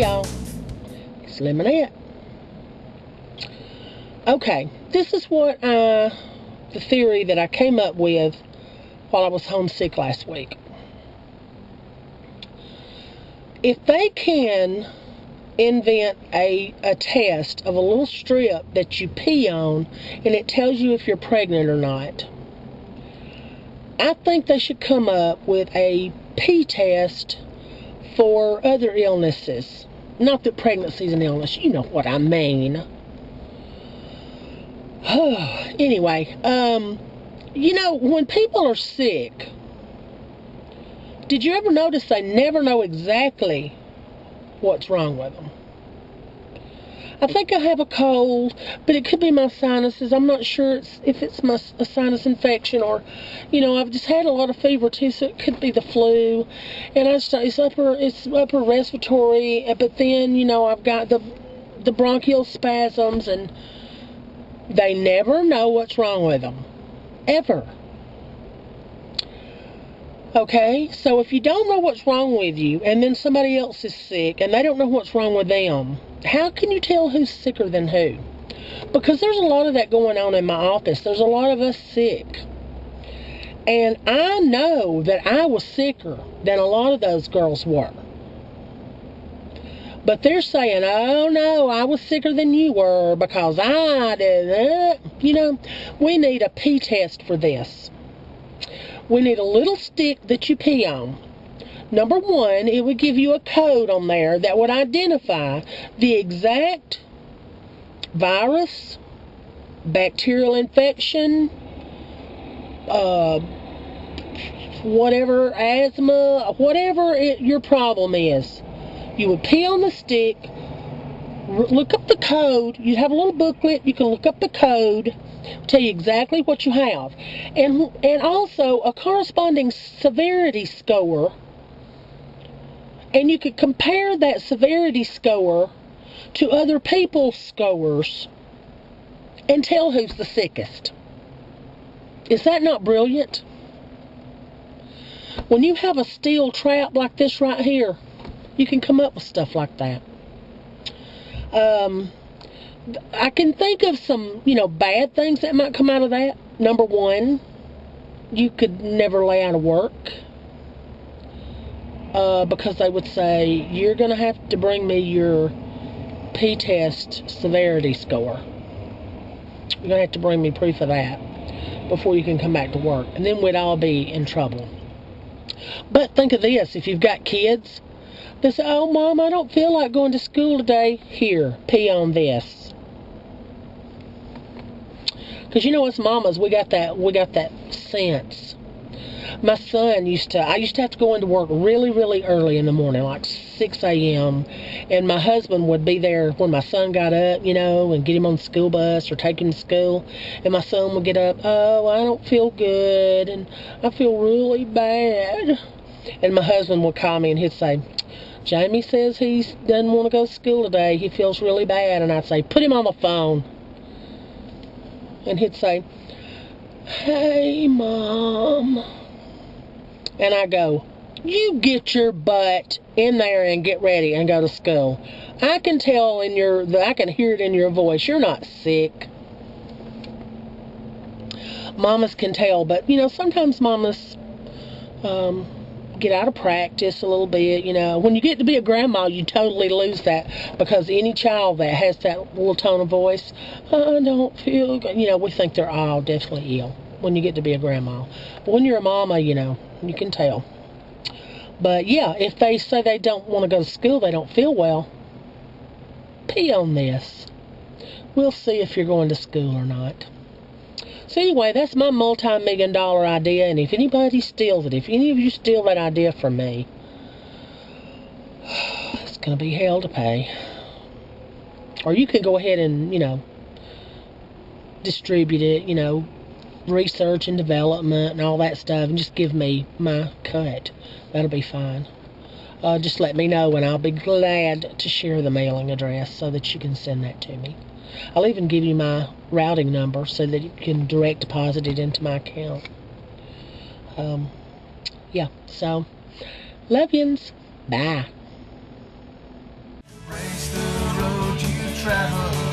y'all, it's Lemonette. Okay, this is what the theory that I came up with while I was homesick last week. If they can invent a test of a little strip that you pee on and it tells you if you're pregnant or not, I think they should come up with a pee test for other illnesses. Not that pregnancy is an illness, you know what I mean. Anyway, you know, when people are sick, did you ever notice they never know exactly what's wrong with them? I think I have a cold, but it could be my sinuses. I'm not sure if it's a sinus infection or, you know, I've just had a lot of fever too, so it could be the flu. And it's upper respiratory, but then, you know, I've got the bronchial spasms, and they never know what's wrong with them. Ever. Okay, so if you don't know what's wrong with you, and then somebody else is sick, and they don't know what's wrong with them, how can you tell who's sicker than who? Because there's a lot of that going on in my office. There's a lot of us sick. And I know that I was sicker than a lot of those girls were. But they're saying, oh no, I was sicker than you were because I did it. You know, we need a pee test for this. We need a little stick that you pee on. Number one, it would give you a code on there that would identify the exact virus, bacterial infection, whatever, asthma, whatever your problem is. You would pee on the stick, look up the code. You have a little booklet. You can look up the code, tell you exactly what you have. And also a corresponding severity score. And you could compare that severity score to other people's scores and tell who's the sickest. Is that not brilliant? When you have a steel trap like this right here, you can come up with stuff like that. I can think of some, you know, bad things that might come out of that. Number one, you could never lay out of work. Because they would say, you're going to have to bring me your pee test severity score. You're going to have to bring me proof of that before you can come back to work. And then we'd all be in trouble. But think of this, if you've got kids, they say, oh, Mom, I don't feel like going to school today. Here, pee on this. Because you know us mamas, we got that sense. My son I used to have to go into work really, really early in the morning, like 6 a.m. And my husband would be there when my son got up, you know, and get him on the school bus or take him to school. And my son would get up, oh, I don't feel good, and I feel really bad. And my husband would call me and he'd say, Jamie says he doesn't want to go to school today. He feels really bad. And I'd say, put him on the phone. And he'd say, hey, Mom. And I go, you get your butt in there and get ready and go to school. I can tell I can hear it in your voice. You're not sick. Mamas can tell, but, you know, sometimes mamas get out of practice a little bit, you know. When you get to be a grandma, you totally lose that, because any child that has that little tone of voice, I don't feel good, you know, we think they're all definitely ill when you get to be a grandma. But when you're a mama, you know, you can tell. But yeah, if they say they don't want to go to school, they don't feel well, pee on this. We'll see if you're going to school or not. So anyway, that's my multi-million-dollar idea, and if anybody steals it, if any of you steal that idea from me, it's going to be hell to pay. Or you can go ahead and, you know, distribute it, you know, research and development and all that stuff, and just give me my cut. That'll be fine. Just let me know, and I'll be glad to share the mailing address so that you can send that to me. I'll even give you my routing number so that you can direct deposit it into my account. Yeah, so, love yins. Bye. travel